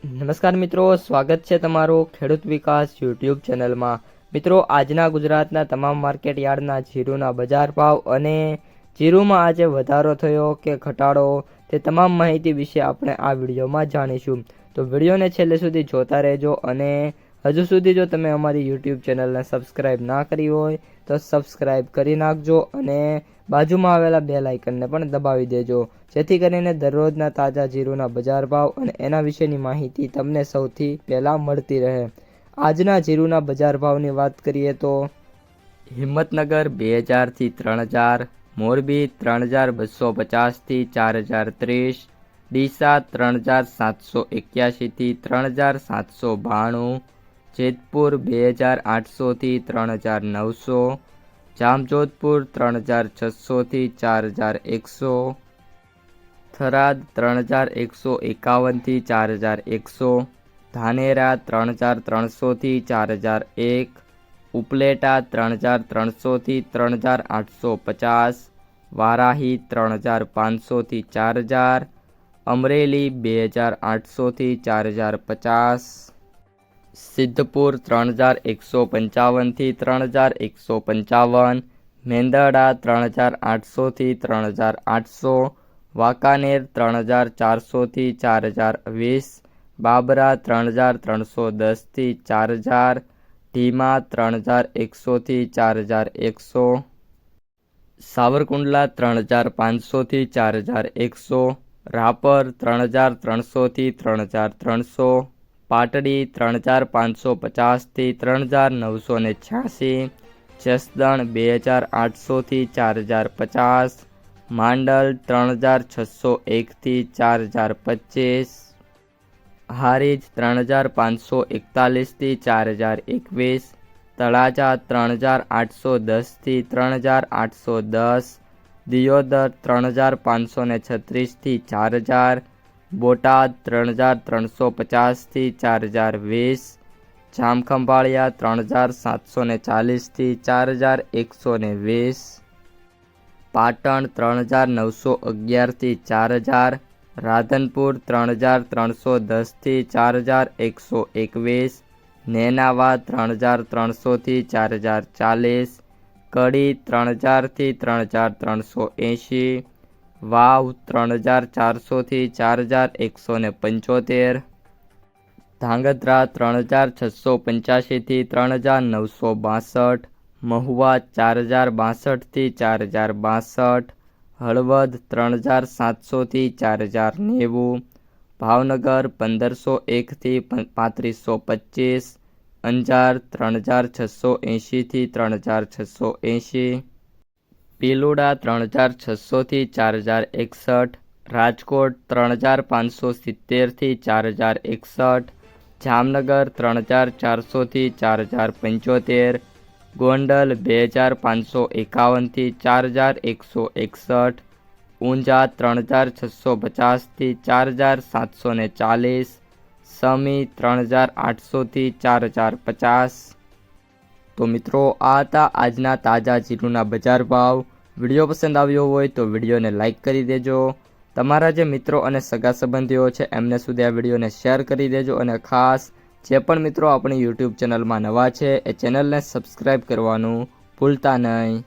નમસ્કાર મિત્રો, સ્વાગત છે તમારું ખેડૂત વિકાસ યુટ્યુબ ચેનલમાં। મિત્રો, આજના ગુજરાતના તમામ માર્કેટ યાર્ડના જીરુના બજાર ભાવ અને જીરુમાં આજે વધારો થયો કે ઘટાડો તે તમામ માહિતી વિશે આપણે આ વિડીયોમાં જાણીશું। તો વિડીયોને છેલ્લે સુધી જોતા રહેજો અને હજુ સુધી જો તમે અમારી યુટ્યુબ ચેનલને સબસ્ક્રાઈબ ના કરી હોય તો સબસ્ક્રાઈબ કરી નાખજો અને બાજુમાં આવેલા બેલ આઇકનને પણ દબાવી દેજો, જેથી કરીને દરરોજના તાજા જીરુના બજાર ભાવ અને એના વિશેની માહિતી તમને સૌથી પહેલાં મળતી રહે। આજના જીરુના બજાર ભાવની વાત કરીએ તો હિંમતનગર 2000 થી 3000, મોરબી 3250 થી 4030, ડીસા 3781 થી 3792, જેતપુર 2800 થી 3900, જામજોધપુર 3600 થી 4100, થરાદ 3151 થી 4100, ધાનેરા 3300 થી 4001, ઉપલેટા 3300 થી 3850, વારાહી 3500 થી 4000, અમરેલી 2800 થી 4050, સિદ્ધપુર 3155 થી 3155, મેંદરડા 3800 થી 3800, વાંકાનેર 3400 થી 4020, બાબરા 3310 થી 4000, ઢીમા 3100 થી 4100, સાવરકુંડલા 3500 થી 4100, રાપર 3300 થી 3300, પાટડી 3550 થી 3986, જસદણ 2800 થી 4050, માંડલ 3601 થી 4025, હારીજ 3541 થી 4021, તળાજા 3810 થી 3810, દિયોદર 3536 થી 4000, બોટાદ 3350 થી 4020, જામખંભાળિયા 3740 થી 4120, પાટણ 3911 થી 4000, રાધનપુર 3310 થી 4121, નેનાવા 3300 થી 4040, કડી 3000 થી 3380, વાવ 3400 થી 4175, ધાંગધ્રા 3685 થી 3962, મહુવા 4062 થી 4062, હળવદ 3700 થી 4090, ભાવનગર 1501 થી 3525, અંજાર 3680 થી 3680, પીલુડા 3600 થી 4061, રાજકોટ 3570 થી 4061, જામનગર 3400 થી 4075, ગોંડલ 2551 થી 4161, ઊંઝા 3650 થી 4740, સમી 3800 થી 4050। તો મિત્રો, આ હતા આજના તાજા જીરુના બજાર ભાવ। વિડીયો પસંદ આવ્યો હોય તો વિડીયોને લાઇક કરી દેજો, તમારા જે મિત્રો અને સગા સંબંધીઓ છે એમને સુધી આ વિડીયોને શેર કરી દેજો અને ખાસ જે પણ મિત્રો આપણી યુટ્યુબ ચેનલમાં નવા છે એ ચેનલને સબસ્ક્રાઈબ કરવાનું ભૂલતા નહીં।